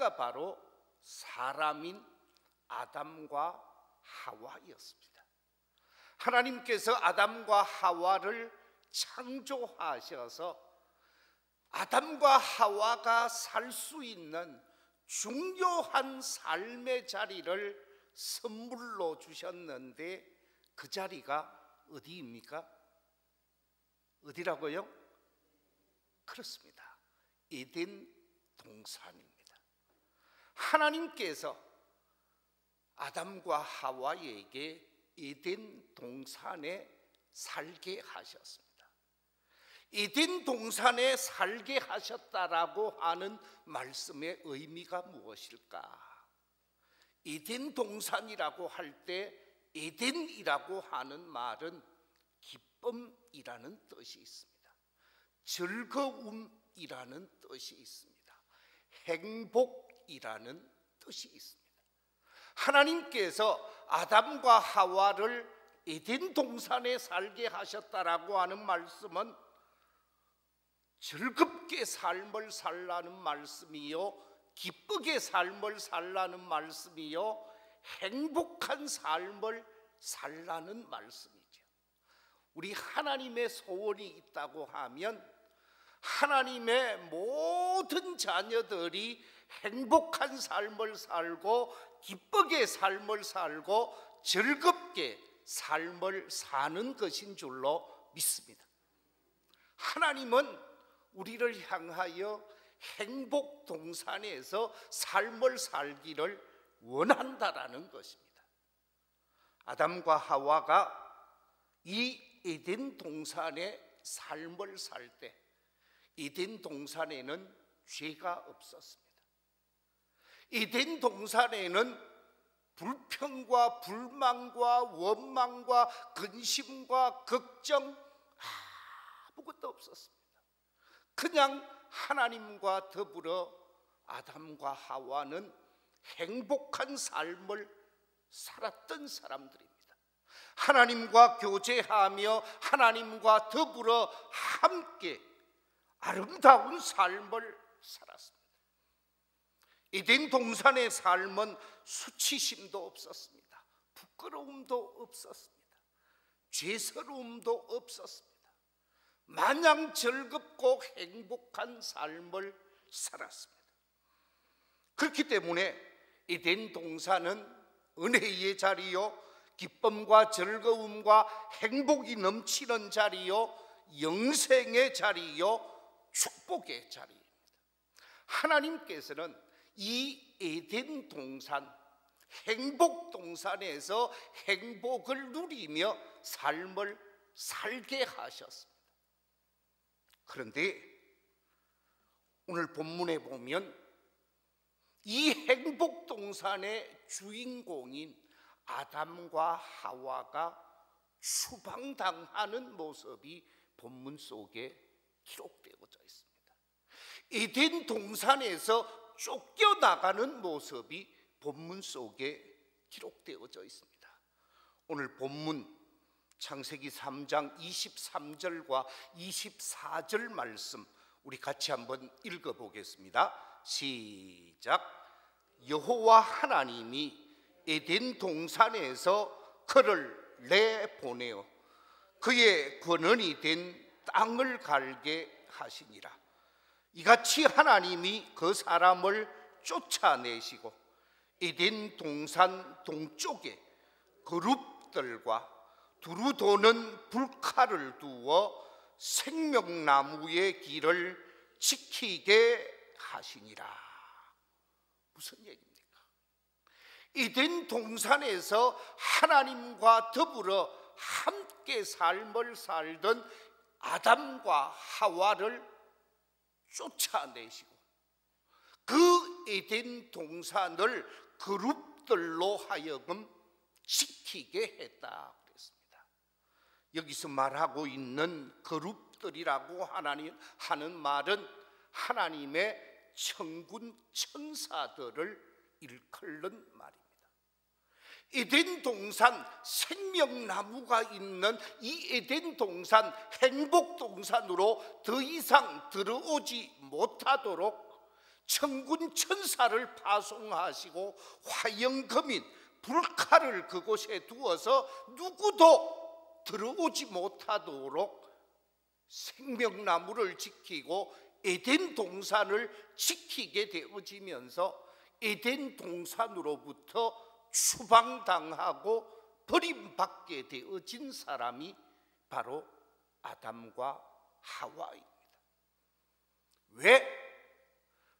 그가 바로 사람인 아담과 하와였습니다. 하나님께서 아담과 하와를 창조하셔서 아담과 하와가 살 수 있는 중요한 삶의 자리를 선물로 주셨는데 그 자리가 어디입니까? 어디라고요? 그렇습니다. 에덴 동산입니다. 하나님께서 아담과 하와에게 에덴 동산에 살게 하셨습니다. 에덴 동산에 살게 하셨다라고 하는 말씀의 의미가 무엇일까? 에덴 동산이라고 할 때 에덴이라고 하는 말은 기쁨이라는 뜻이 있습니다. 즐거움이라는 뜻이 있습니다. 행복이라는 뜻이 있습니다. 하나님께서 아담과 하와를 에덴 동산에 살게 하셨다라고 하는 말씀은 즐겁게 삶을 살라는 말씀이요, 기쁘게 삶을 살라는 말씀이요, 행복한 삶을 살라는 말씀이죠. 우리 하나님의 소원이 있다고 하면 하나님의 모든 자녀들이 행복한 삶을 살고 기쁘게 삶을 살고 즐겁게 삶을 사는 것인 줄로 믿습니다. 하나님은 우리를 향하여 행복 동산에서 삶을 살기를 원한다라는 것입니다. 아담과 하와가 이 에덴 동산의 삶을 살 때 에덴 동산에는 죄가 없었습니다. 에덴 동산에는 불평과 불만과 원망과 근심과 걱정 아무것도 없었습니다. 그냥 하나님과 더불어 아담과 하와는 행복한 삶을 살았던 사람들입니다. 하나님과 교제하며 하나님과 더불어 함께 아름다운 삶을 살았습니다. 에덴 동산의 삶은 수치심도 없었습니다. 부끄러움도 없었습니다. 죄스러움도 없었습니다. 마냥 즐겁고 행복한 삶을 살았습니다. 그렇기 때문에 에덴 동산은 은혜의 자리요, 기쁨과 즐거움과 행복이 넘치는 자리요, 영생의 자리요, 축복의 자리입니다. 하나님께서는 이 에덴 동산, 행복 동산에서 행복을 누리며 삶을 살게 하셨습니다. 그런데 오늘 본문에 보면 이 행복 동산의 주인공인 아담과 하와가 추방당하는 모습이 본문 속에 기록되어져 있습니다. 에덴 동산에서 쫓겨나가는 모습이 본문 속에 기록되어져 있습니다. 오늘 본문 창세기 3장 23절과 24절 말씀 우리 같이 한번 읽어보겠습니다. 시작. 여호와 하나님이 에덴 동산에서 그를 내보내어 그의 권원이 된 땅을 갈게 하시니라. 이같이 하나님이 그 사람을 쫓아내시고 에덴 동산 동쪽에 그룹들과 두루 도는 불칼을 두어 생명나무의 길을 지키게 하시니라. 무슨 얘기입니까? 에덴 동산에서 하나님과 더불어 함께 삶을 살던 아담과 하와를 쫓아내시고 그 에덴 동산을 그룹들로 하여금 지키게 했다 그랬습니다. 여기서 말하고 있는 그룹들이라고 하는 말은 하나님의 천군 천사들을 일컫는 말입니다. 에덴 동산, 생명나무가 있는 이 에덴 동산, 행복 동산으로 더 이상 들어오지 못하도록 천군 천사를 파송하시고 화영검인 불칼을 그곳에 두어서 누구도 들어오지 못하도록 생명나무를 지키고 에덴 동산을 지키게 되어지면서 에덴 동산으로부터 추방당하고 버림받게 되어진 사람이 바로 아담과 하와입니다.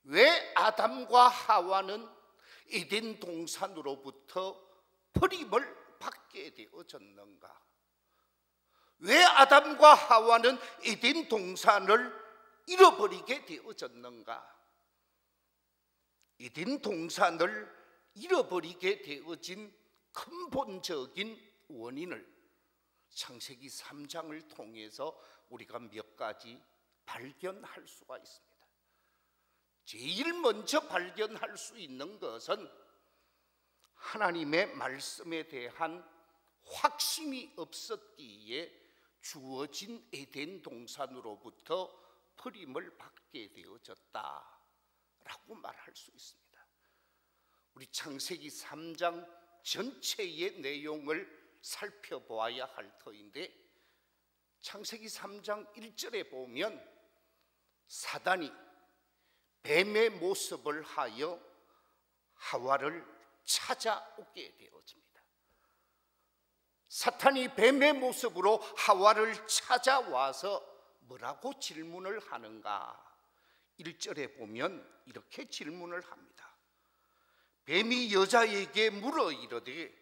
왜 아담과 하와는 에덴 동산으로부터 버림을 받게 되어졌는가? 왜 아담과 하와는 에덴 동산을 잃어버리게 되어졌는가? 에덴 동산을 잃어버리게 되어진 근본적인 원인을 창세기 3장을 통해서 우리가 몇 가지 발견할 수가 있습니다. 제일 먼저 발견할 수 있는 것은 하나님의 말씀에 대한 확신이 없었기에 주어진 에덴 동산으로부터 버림을 받게 되어졌다라고 말할 수 있습니다. 우리 창세기 3장 전체의 내용을 살펴보아야 할 터인데, 창세기 3장 1절에 보면 사단이 뱀의 모습을 하여 하와를 찾아오게 되어집니다. 사탄이 뱀의 모습으로 하와를 찾아와서 뭐라고 질문을 하는가? 1절에 보면 이렇게 질문을 합니다. 뱀이 여자에게 물어 이르되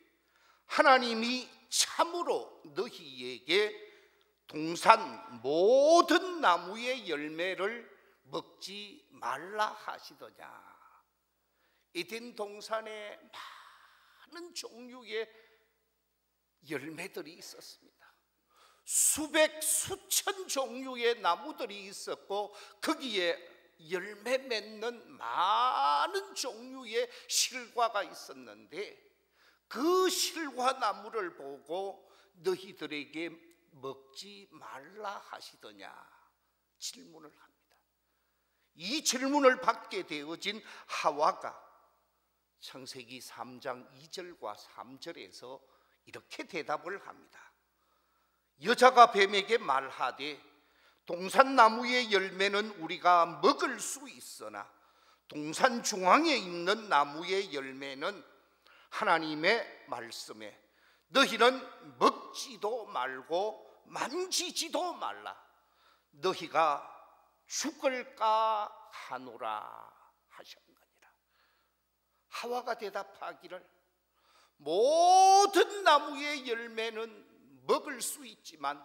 하나님이 참으로 너희에게 동산 모든 나무의 열매를 먹지 말라 하시더냐? 에덴 동산에 많은 종류의 열매들이 있었습니다. 수백 수천 종류의 나무들이 있었고 거기에 열매 맺는 많은 종류의 실과가 있었는데 그 실과 나무를 보고 너희들에게 먹지 말라 하시더냐 질문을 합니다. 이 질문을 받게 되어진 하와가 창세기 3장 2절과 3절에서 이렇게 대답을 합니다. 여자가 뱀에게 말하되 동산나무의 열매는 우리가 먹을 수 있으나 동산 중앙에 있는 나무의 열매는 하나님의 말씀에 너희는 먹지도 말고 만지지도 말라 너희가 죽을까 하노라 하셨느니라. 하와가 대답하기를 모든 나무의 열매는 먹을 수 있지만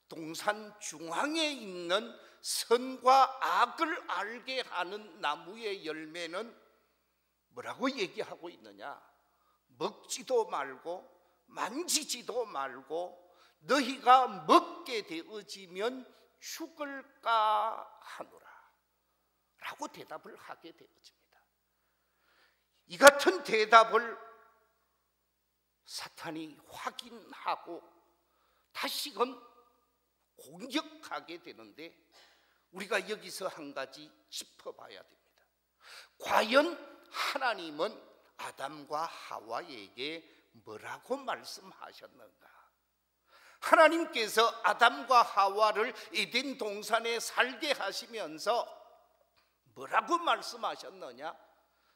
동산 중앙에 있는 선과 악을 알게 하는 나무의 열매는 뭐라고 얘기하고 있느냐? 먹지도 말고 만지지도 말고 너희가 먹게 되어지면 죽을까 하노라 라고 대답을 하게 되어집니다. 이 같은 대답을 사탄이 확인하고 다시금 공격하게 되는데 우리가 여기서 한 가지 짚어봐야 됩니다. 과연 하나님은 아담과 하와에게 뭐라고 말씀하셨는가? 하나님께서 아담과 하와를 에덴 동산에 살게 하시면서 뭐라고 말씀하셨느냐?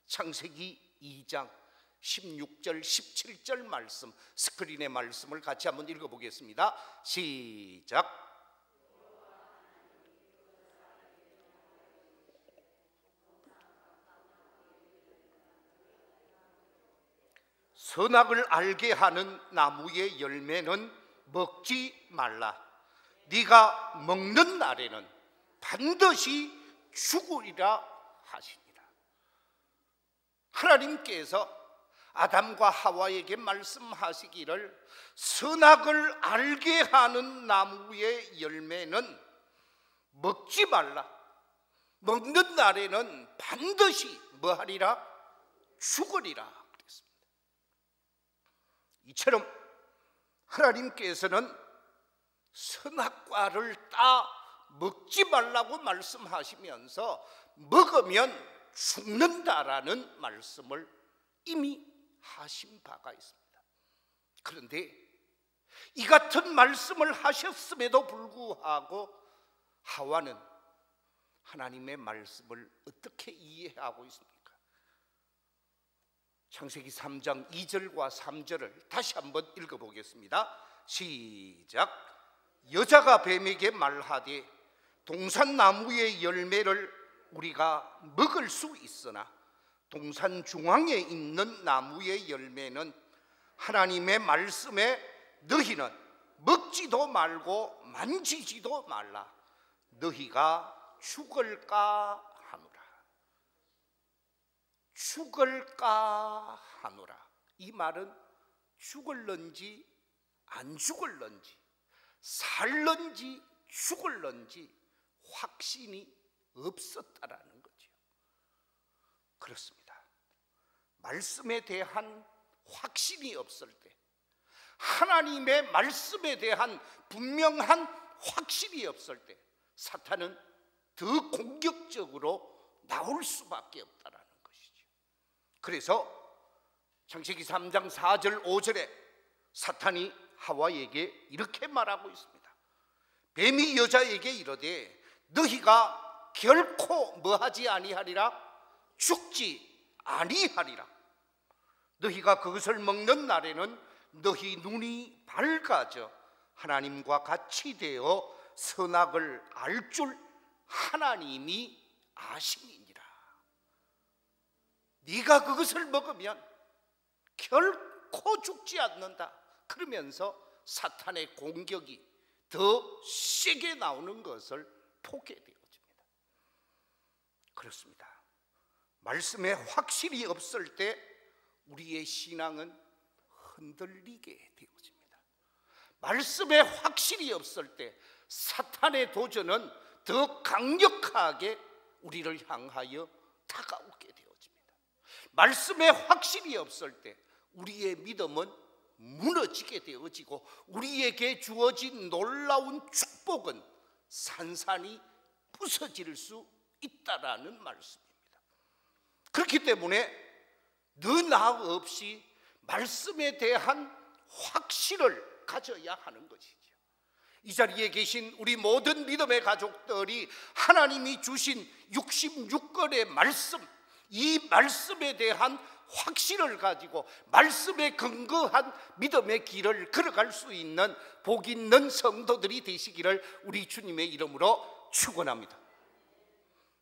창세기 2장 16절 17절 말씀, 스크린의 말씀을 같이 한번 읽어보겠습니다. 시작. 선악을 알게 하는 나무의 열매는 먹지 말라. 네가 먹는 날에는 반드시 죽으리라 하시니라. 하나님께서 아담과 하와에게 말씀하시기를 선악을 알게 하는 나무의 열매는 먹지 말라. 먹는 날에는 반드시 뭐하리라? 죽으리라 그랬습니다. 이처럼 하나님께서는 선악과를 따 먹지 말라고 말씀하시면서 먹으면 죽는다라는 말씀을 이미 하신 바가 있습니다. 그런데 이 같은 말씀을 하셨음에도 불구하고 하와는 하나님의 말씀을 어떻게 이해하고 있습니까? 창세기 3장 2절과 3절을 다시 한번 읽어보겠습니다. 시작. 여자가 뱀에게 말하되 동산나무의 열매를 우리가 먹을 수 있으나 동산 중앙에 있는 나무의 열매는 하나님의 말씀에 너희는 먹지도 말고 만지지도 말라. 너희가 죽을까 하노라. 죽을까 하노라. 이 말은 죽을런지 안 죽을런지, 살런지 죽을런지 확신이 없었다라는 거죠. 그렇습니다. 말씀에 대한 확신이 없을 때, 하나님의 말씀에 대한 분명한 확신이 없을 때 사탄은 더 공격적으로 나올 수밖에 없다라는 것이죠. 그래서 창세기 3장 4절 5절에 사탄이 하와에게 이렇게 말하고 있습니다. 뱀이 여자에게 이르되 너희가 결코 뭐하지 아니하리라? 죽지 아니하리라. 너희가 그것을 먹는 날에는 너희 눈이 밝아져 하나님과 같이 되어 선악을 알 줄 하나님이 아심이니라. 네가 그것을 먹으면 결코 죽지 않는다. 그러면서 사탄의 공격이 더 세게 나오는 것을 보게 되어집니다. 그렇습니다. 말씀에 확실히 없을 때 우리의 신앙은 흔들리게 되어집니다. 말씀에 확실히 없을 때 사탄의 도전은 더 강력하게 우리를 향하여 다가오게 되어집니다. 말씀에 확실히 없을 때 우리의 믿음은 무너지게 되어지고 우리에게 주어진 놀라운 축복은 산산이 부서질 수 있다라는 말씀입니다. 그렇기 때문에 너나 없이 말씀에 대한 확신을 가져야 하는 것이죠. 이 자리에 계신 우리 모든 믿음의 가족들이 하나님이 주신 66권의 말씀, 이 말씀에 대한 확신을 가지고 말씀에 근거한 믿음의 길을 걸어갈 수 있는 복 있는 성도들이 되시기를 우리 주님의 이름으로 축원합니다.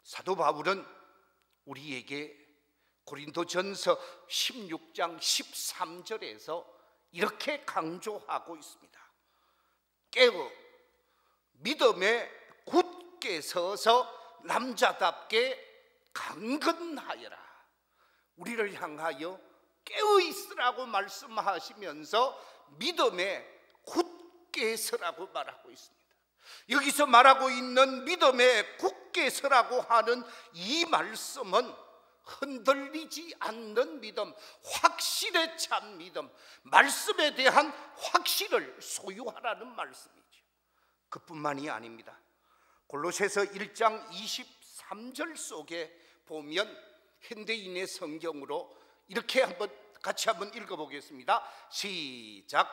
사도 바울은 우리에게 고린도전서 16장 13절에서 이렇게 강조하고 있습니다. 깨어 믿음에 굳게 서서 남자답게 강건하여라. 우리를 향하여 깨어 있으라고 말씀하시면서 믿음에 굳게 서라고 말하고 있습니다. 여기서 말하고 있는 믿음에 굳게 서라고 하는 이 말씀은 흔들리지 않는 믿음, 확신에 찬 믿음, 말씀에 대한 확신을 소유하라는 말씀이죠. 그뿐만이 아닙니다. 골로새서 1장 23절 속에 보면 현대인의 성경으로 이렇게 같이 한번 읽어보겠습니다. 시작.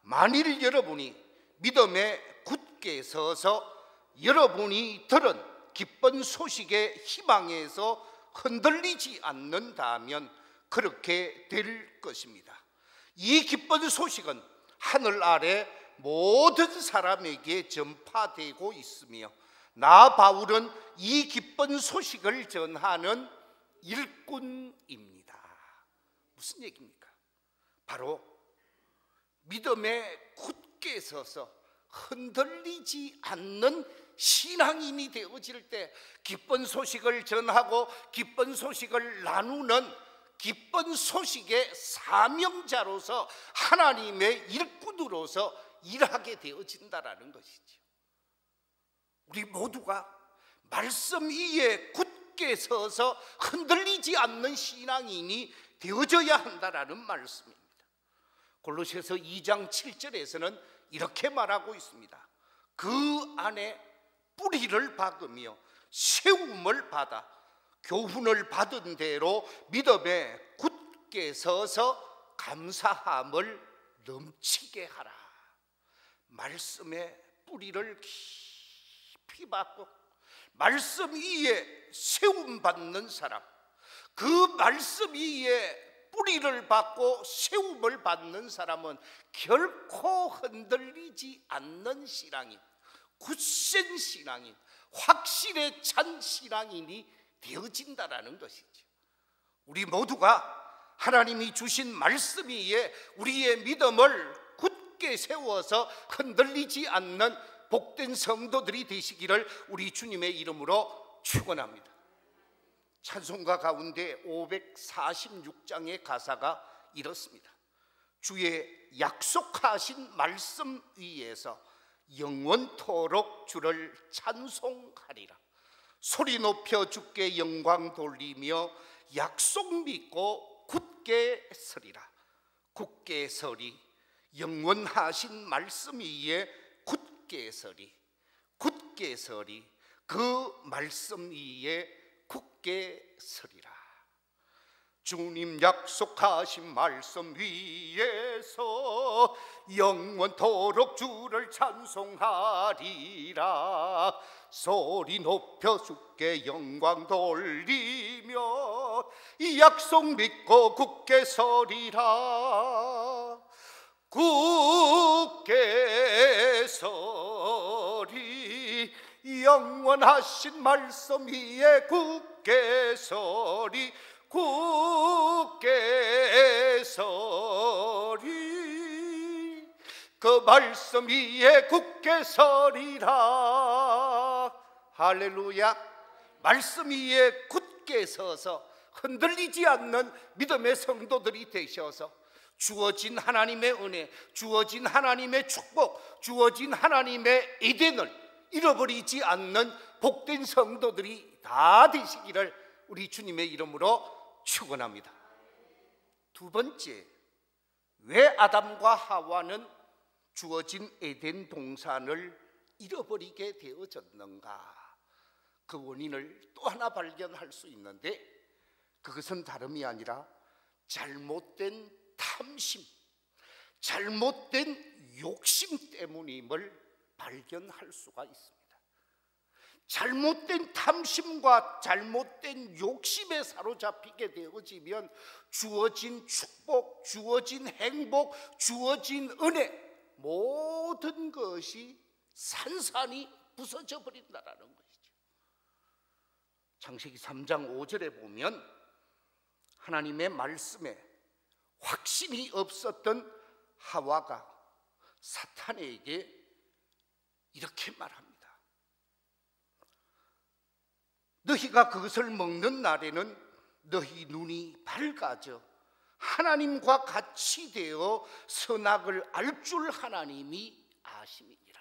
만일 여러분이 믿음에 굳게 서서 여러분이 들은 기쁜 소식의 희망에서 흔들리지 않는다면 그렇게 될 것입니다. 이 기쁜 소식은 하늘 아래 모든 사람에게 전파되고 있으며 나 바울은 이 기쁜 소식을 전하는 일꾼입니다. 무슨 얘기입니까? 바로 믿음에 굳게 서서 흔들리지 않는 신앙인이 되어질 때 기쁜 소식을 전하고 기쁜 소식을 나누는 기쁜 소식의 사명자로서 하나님의 일꾼으로서 일하게 되어진다라는 것이죠. 우리 모두가 말씀 위에 굳게 서서 흔들리지 않는 신앙인이 되어져야 한다라는 말씀입니다. 골로새서 2장 7절에서는 이렇게 말하고 있습니다. 그 안에 뿌리를 박으며 세움을 받아 교훈을 받은 대로 믿음에 굳게 서서 감사함을 넘치게 하라. 말씀의 뿌리를 깊이 박고 말씀 위에 세움받는 사람, 그 말씀 위에 뿌리를 받고 세움을 받는 사람은 결코 흔들리지 않는 신앙인, 굳센 신앙인, 확실에 찬 신앙인이 되어진다라는 것이죠. 우리 모두가 하나님이 주신 말씀 위에 우리의 믿음을 굳게 세워서 흔들리지 않는 복된 성도들이 되시기를 우리 주님의 이름으로 축원합니다. 찬송가 가운데 546장의 가사가 이렇습니다. 주의 약속하신 말씀 위에서 영원토록 주를 찬송하리라. 소리 높여 주께 영광 돌리며 약속 믿고 굳게 서리라. 굳게 서리, 영원하신 말씀 위에 굳게 서리, 굳게 서리, 그 말씀 위에 굳게 서리라. 주님 약속하신 말씀 위에서 영원토록 주를 찬송하리라. 소리 높여 주께 영광 돌리며 이 약속 믿고 굳게 서리라. 굳게 서리, 영원하신 말씀 위에 굳게 서리, 굳게 서리, 그 말씀 위에 굳게 서리라. 할렐루야. 말씀 위에 굳게 서서 흔들리지 않는 믿음의 성도들이 되셔서 주어진 하나님의 은혜, 주어진 하나님의 축복, 주어진 하나님의 에덴을 잃어버리지 않는 복된 성도들이 다 되시기를 우리 주님의 이름으로 축원합니다. 두 번째, 왜 아담과 하와는 주어진 에덴 동산을 잃어버리게 되어졌는가? 그 원인을 또 하나 발견할 수 있는데, 그것은 다름이 아니라 잘못된 탐심, 잘못된 욕심 때문임을 발견할 수가 있습니다. 잘못된 탐심과 잘못된 욕심에 사로잡히게 되어지면 주어진 축복, 주어진 행복, 주어진 은혜, 모든 것이 산산이 부서져 버린다라는 것이죠. 창세기 3장 5절에 보면 하나님의 말씀에 확신이 없었던 하와가 사탄에게 이렇게 말합니다. 너희가 그것을 먹는 날에는 너희 눈이 밝아져 하나님과 같이 되어 선악을 알 줄 하나님이 아심이니라.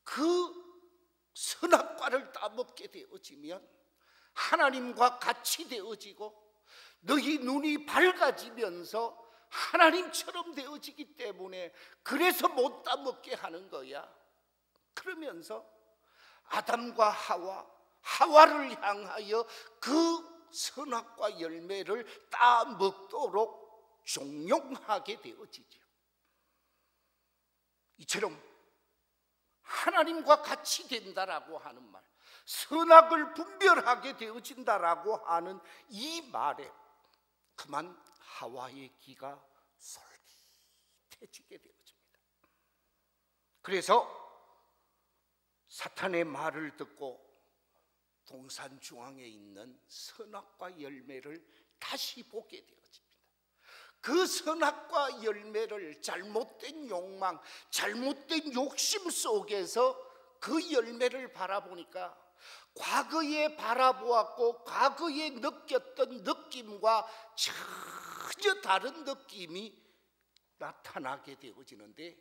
그 선악과를 따먹게 되어지면 하나님과 같이 되어지고 너희 눈이 밝아지면서 하나님처럼 되어지기 때문에 그래서 못 따먹게 하는 거야. 그러면서 아담과 하와를 향하여 그 선악과 열매를 따먹도록 종용하게 되어지죠. 이처럼 하나님과 같이 된다라고 하는 말, 선악을 분별하게 되어진다라고 하는 이 말에 그만 하와의 귀가 솔깃해지게 되어집니다. 그래서 사탄의 말을 듣고 동산 중앙에 있는 선악과 열매를 다시 보게 되어집니다. 그 선악과 열매를 잘못된 욕망, 잘못된 욕심 속에서 그 열매를 바라보니까 과거에 바라보았고 과거에 느꼈던 느낌과 전혀 다른 느낌이 나타나게 되어지는데,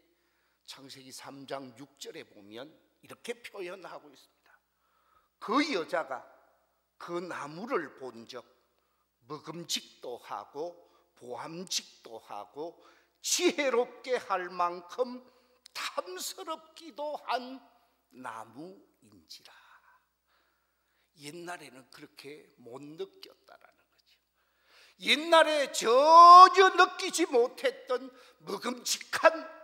창세기 3장 6절에 보면 이렇게 표현하고 있습니다. 그 여자가 그 나무를 본즉 먹음직도 하고 보암직도 하고 지혜롭게 할 만큼 탐스럽기도 한 나무인지라. 옛날에는 그렇게 못 느꼈다라는 거죠. 옛날에 전혀 느끼지 못했던 먹음직한,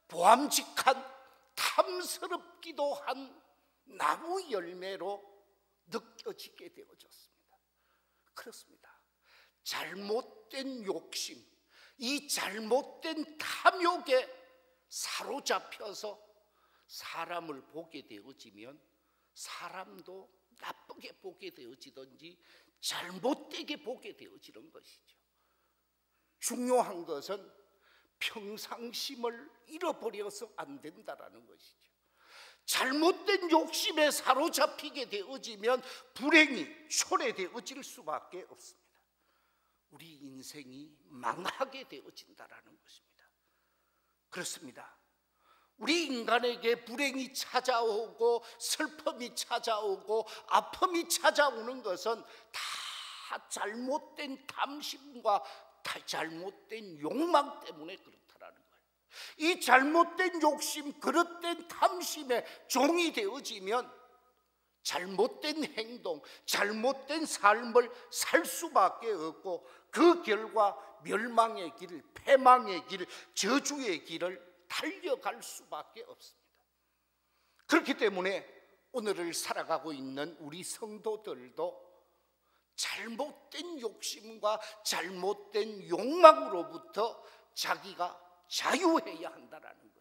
보암직한, 탐스럽기도 한 나무 열매로 느껴지게 되어졌습니다. 그렇습니다. 잘못된 욕심, 이 잘못된 탐욕에 사로잡혀서 사람을 보게 되어지면 사람도 나쁘게 보게 되어지든지 잘못되게 보게 되어지는 것이죠. 중요한 것은 평상심을 잃어버려서 안 된다라는 것이죠. 잘못된 욕심에 사로잡히게 되어지면 불행이 초래되어질 수밖에 없습니다. 우리 인생이 망하게 되어진다라는 것입니다. 그렇습니다. 우리 인간에게 불행이 찾아오고 슬픔이 찾아오고 아픔이 찾아오는 것은 다 잘못된 탐심과 잘못된 욕망 때문에 그렇다라는 거예요. 이 잘못된 욕심, 그릇된 탐심에 종이 되어지면 잘못된 행동, 잘못된 삶을 살 수밖에 없고 그 결과 멸망의 길, 패망의 길, 저주의 길을 달려갈 수밖에 없습니다. 그렇기 때문에 오늘을 살아가고 있는 우리 성도들도 잘못된 욕심과 잘못된 욕망으로부터 자기가 자유해야 한다는 거죠.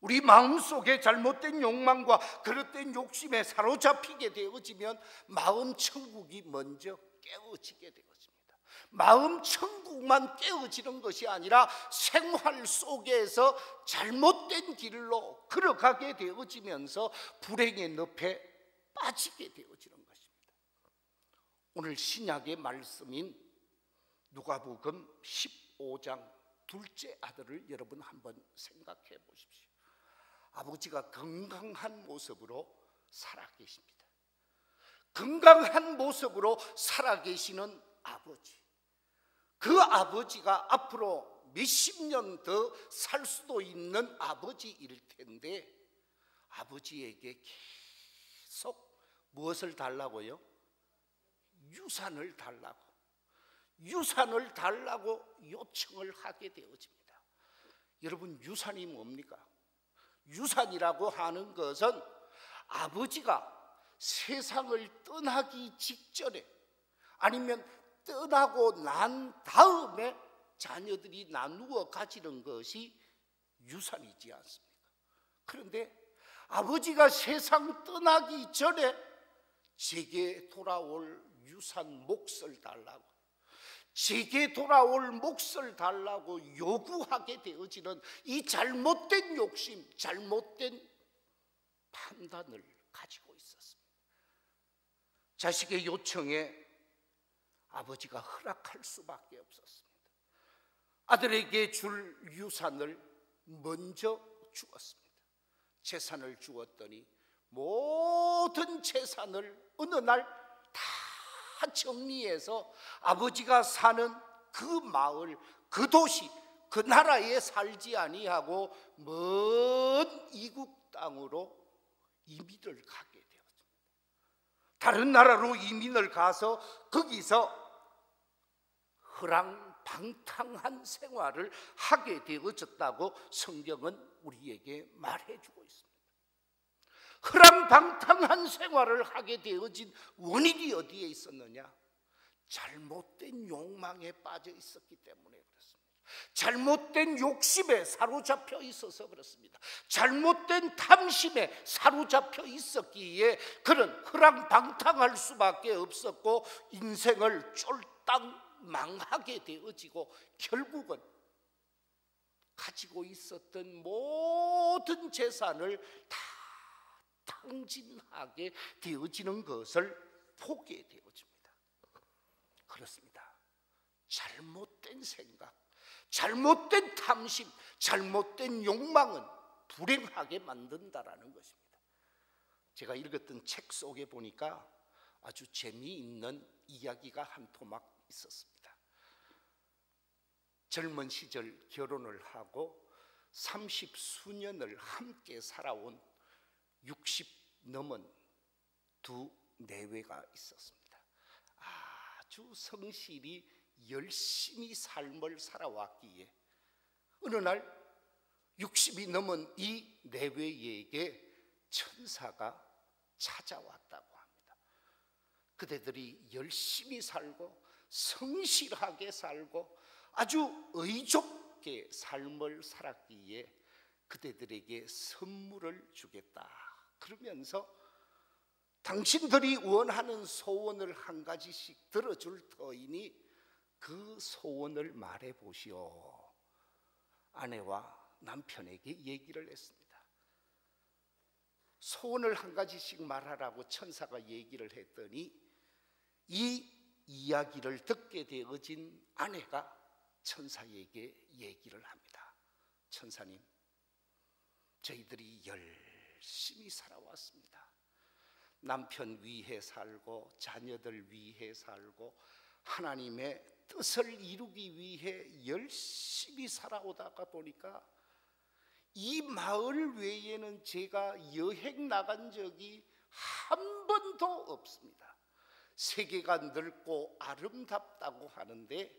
우리 마음속에 잘못된 욕망과 그릇된 욕심에 사로잡히게 되어지면 마음 천국이 먼저 깨어지게 되어집니다. 마음 천국만 깨어지는 것이 아니라 생활 속에서 잘못된 길로 걸어가게 되어지면서 불행의 늪에 빠지게 되어지는 것입니다. 오늘 신약의 말씀인 누가복음 15장 둘째 아들을 여러분 한번 생각해 보십시오. 아버지가 건강한 모습으로 살아계십니다. 건강한 모습으로 살아계시는 아버지, 그 아버지가 앞으로 몇십 년 더 살 수도 있는 아버지일 텐데 아버지에게 계속 무엇을 달라고요? 유산을 달라고, 유산을 달라고 요청을 하게 되어집니다. 여러분, 유산이 뭡니까? 유산이라고 하는 것은 아버지가 세상을 떠나기 직전에 아니면 떠나고 난 다음에 자녀들이 나누어 가지는 것이 유산이지 않습니까? 그런데 아버지가 세상 떠나기 전에 제게 돌아올 유산 몫을 달라고, 제게 돌아올 몫을 달라고 요구하게 되어지는 이 잘못된 욕심, 잘못된 판단을 가지고 있었습니다. 자식의 요청에 아버지가 허락할 수밖에 없었습니다. 아들에게 줄 유산을 먼저 주었습니다. 재산을 주었더니 모든 재산을 어느 날 다 정리해서 아버지가 사는 그 마을, 그 도시, 그 나라에 살지 아니하고 먼 이국 땅으로 이민을 가게 되었습니다. 다른 나라로 이민을 가서 거기서 허랑방탕한 생활을 하게 되어졌다고 성경은 우리에게 말해주고 있습니다. 허랑방탕한 생활을 하게 되어진 원인이 어디에 있었느냐? 잘못된 욕망에 빠져 있었기 때문에 그렇습니다. 잘못된 욕심에 사로잡혀 있어서 그렇습니다. 잘못된 탐심에 사로잡혀 있었기에 그런 허랑방탕할 수밖에 없었고 인생을 쫄딱 망하게 되어지고 결국은 가지고 있었던 모든 재산을 다 탕진하게 되어지는 것을 보게 되어집니다. 그렇습니다. 잘못된 생각, 잘못된 탐심, 잘못된 욕망은 불행하게 만든다라는 것입니다. 제가 읽었던 책 속에 보니까 아주 재미있는 이야기가 한 토막 있었습니다. 젊은 시절 결혼을 하고 30수년을 함께 살아온 60 넘은 두 내외가 있었습니다. 아주 성실히 열심히 삶을 살아왔기에 어느 날 60이 넘은 이 내외에게 천사가 찾아왔다고 합니다. 그대들이 열심히 살고 성실하게 살고 아주 의족게 삶을 살았기에 그대들에게 선물을 주겠다. 그러면서 당신들이 원하는 소원을 한 가지씩 들어줄 터이니 그 소원을 말해 보시오. 아내와 남편에게 얘기를 했습니다. 소원을 한 가지씩 말하라고 천사가 얘기를 했더니 이 이야기를 듣게 되어진 아내가 천사에게 얘기를 합니다. 천사님, 저희들이 열심히 살아왔습니다. 남편 위해 살고 자녀들 위해 살고 하나님의 뜻을 이루기 위해 열심히 살아오다가 보니까 이 마을 외에는 제가 여행 나간 적이 한 번도 없습니다. 세계가 넓고 아름답다고 하는데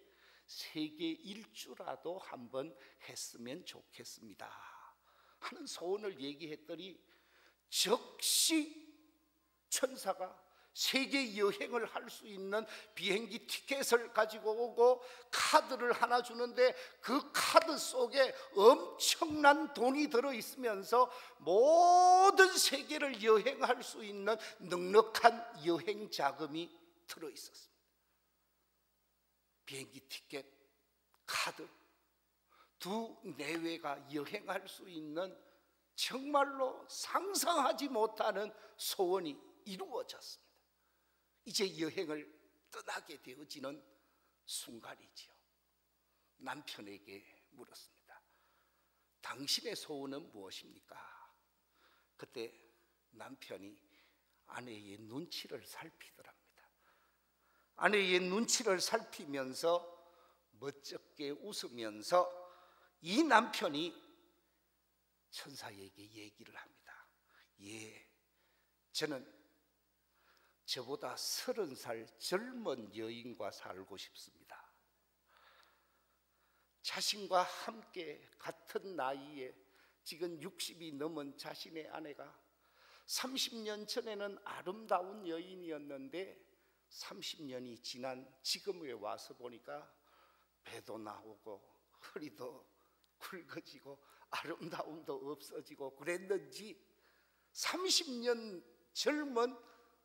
세계 일주라도 한번 했으면 좋겠습니다 하는 소원을 얘기했더니 즉시 천사가 세계 여행을 할 수 있는 비행기 티켓을 가지고 오고 카드를 하나 주는데 그 카드 속에 엄청난 돈이 들어있으면서 모든 세계를 여행할 수 있는 넉넉한 여행 자금이 들어있었습니다. 비행기 티켓, 카드, 두 내외가 여행할 수 있는 정말로 상상하지 못하는 소원이 이루어졌습니다. 이제 여행을 떠나게 되어지는 순간이지요. 남편에게 물었습니다. 당신의 소원은 무엇입니까? 그때 남편이 아내의 눈치를 살피더랍니다. 아내의 눈치를 살피면서 멋쩍게 웃으면서 이 남편이 천사에게 얘기를 합니다. 예, 저는 저보다 30살 젊은 여인과 살고 싶습니다. 자신과 함께 같은 나이에 지금 60이 넘은 자신의 아내가 30년 전에는 아름다운 여인이었는데 30년이 지난 지금에 와서 보니까 배도 나오고 허리도 굵어지고 아름다움도 없어지고 그랬는지 30년 젊은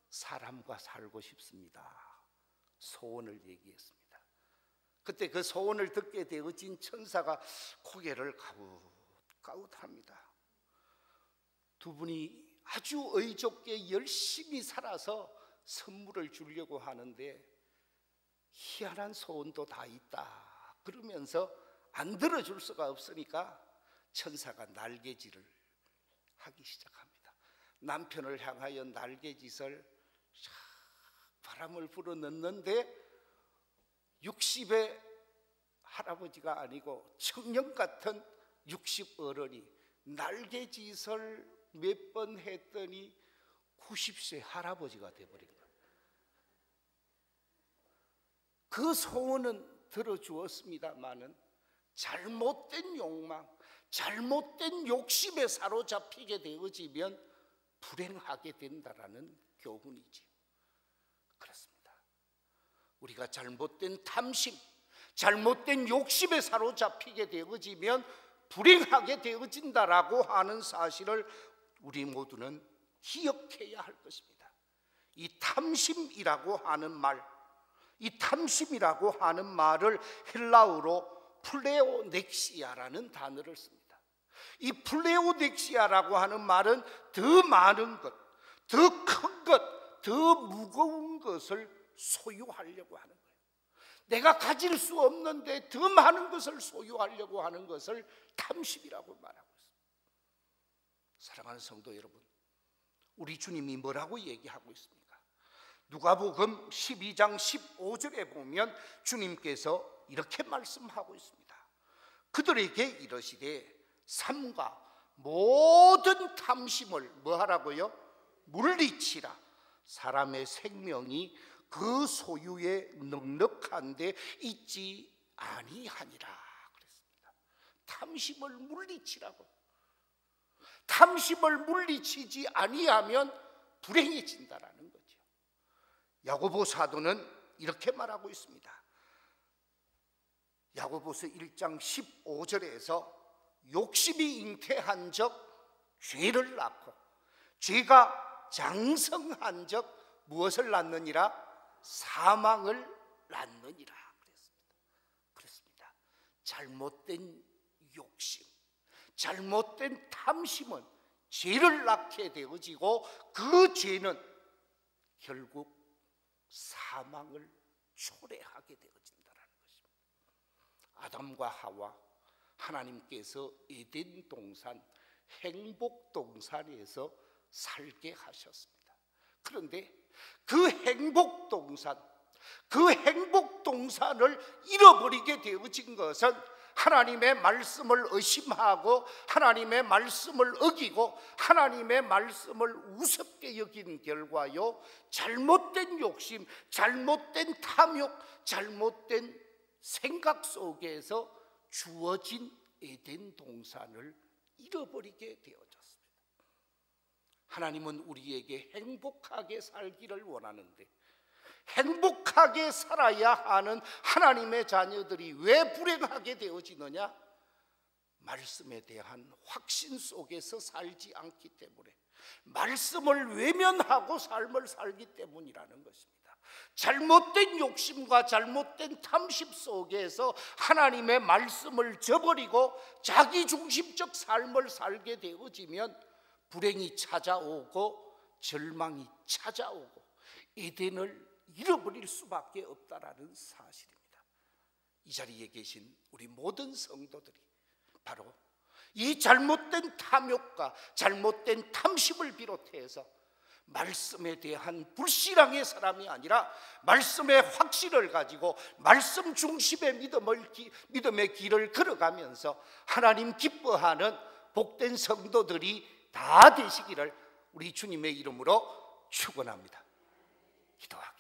사람과 살고 싶습니다. 소원을 얘기했습니다. 그때 그 소원을 듣게 되어진 천사가 고개를 가웃가웃합니다. 두 분이 아주 의족게 열심히 살아서 선물을 주려고 하는데 희한한 소원도 다 있다 그러면서 안 들어줄 수가 없으니까 천사가 날개짓을 하기 시작합니다. 남편을 향하여 날개짓을 바람을 불어넣는데 60의 할아버지가 아니고 청년 같은 60 어른이 날개짓을 몇 번 했더니 90세 할아버지가 되어버린 거예요. 그 소원은 들어주었습니다마는 잘못된 욕망, 잘못된 욕심에 사로잡히게 되어지면 불행하게 된다라는 교훈이지요. 그렇습니다. 우리가 잘못된 탐심, 잘못된 욕심에 사로잡히게 되어지면 불행하게 되어진다라고 하는 사실을 우리 모두는 기억해야 할 것입니다. 이 탐심이라고 하는 말, 이 탐심이라고 하는 말을 헬라어로 플레오넥시아라는 단어를 씁니다. 이 플레오넥시아라고 하는 말은 더 많은 것, 더 큰 것, 더 무거운 것을 소유하려고 하는 거예요. 내가 가질 수 없는데 더 많은 것을 소유하려고 하는 것을 탐심이라고 말하고 있습니다. 사랑하는 성도 여러분, 우리 주님이 뭐라고 얘기하고 있습니까? 누가복음 12장 15절에 보면 주님께서 이렇게 말씀하고 있습니다. 그들에게 이르시되 삼가 모든 탐심을 뭐하라고요? 물리치라. 사람의 생명이 그 소유에 넉넉한데 있지 아니하니라 그랬습니다. 탐심을 물리치라고. 탐심을 물리치지 아니하면 불행해진다라는 거죠. 야고보 사도는 이렇게 말하고 있습니다. 야고보서 1장 15절에서 욕심이 잉태한 적 죄를 낳고 죄가 장성한 적 무엇을 낳느니라? 사망을 낳느니라 그랬습니다. 잘못된 욕심, 잘못된 탐심은 죄를 낳게 되어지고 그 죄는 결국 사망을 초래하게 되어진다는 것입니다. 아담과 하와, 하나님께서 에덴 동산, 행복 동산에서 살게 하셨습니다. 그런데 그 행복 동산을 잃어버리게 되어진 것은 하나님의 말씀을 의심하고 하나님의 말씀을 어기고 하나님의 말씀을 우습게 여긴 결과요, 잘못된 욕심, 잘못된 탐욕, 잘못된 생각 속에서 주어진 에덴 동산을 잃어버리게 되어졌습니다. 하나님은 우리에게 행복하게 살기를 원하는데 행복하게 살아야 하는 하나님의 자녀들이 왜 불행하게 되어지느냐? 말씀에 대한 확신 속에서 살지 않기 때문에, 말씀을 외면하고 삶을 살기 때문이라는 것입니다. 잘못된 욕심과 잘못된 탐심 속에서 하나님의 말씀을 저버리고 자기중심적 삶을 살게 되어지면 불행이 찾아오고 절망이 찾아오고 에덴을 잃어버릴 수밖에 없다라는 사실입니다. 이 자리에 계신 우리 모든 성도들이 바로 이 잘못된 탐욕과 잘못된 탐심을 비롯해서 말씀에 대한 불신앙의 사람이 아니라 말씀의 확신을 가지고 말씀 중심의 믿음의 길을 걸어가면서 하나님 기뻐하는 복된 성도들이 다 되시기를 우리 주님의 이름으로 축원합니다. 기도하겠습니다.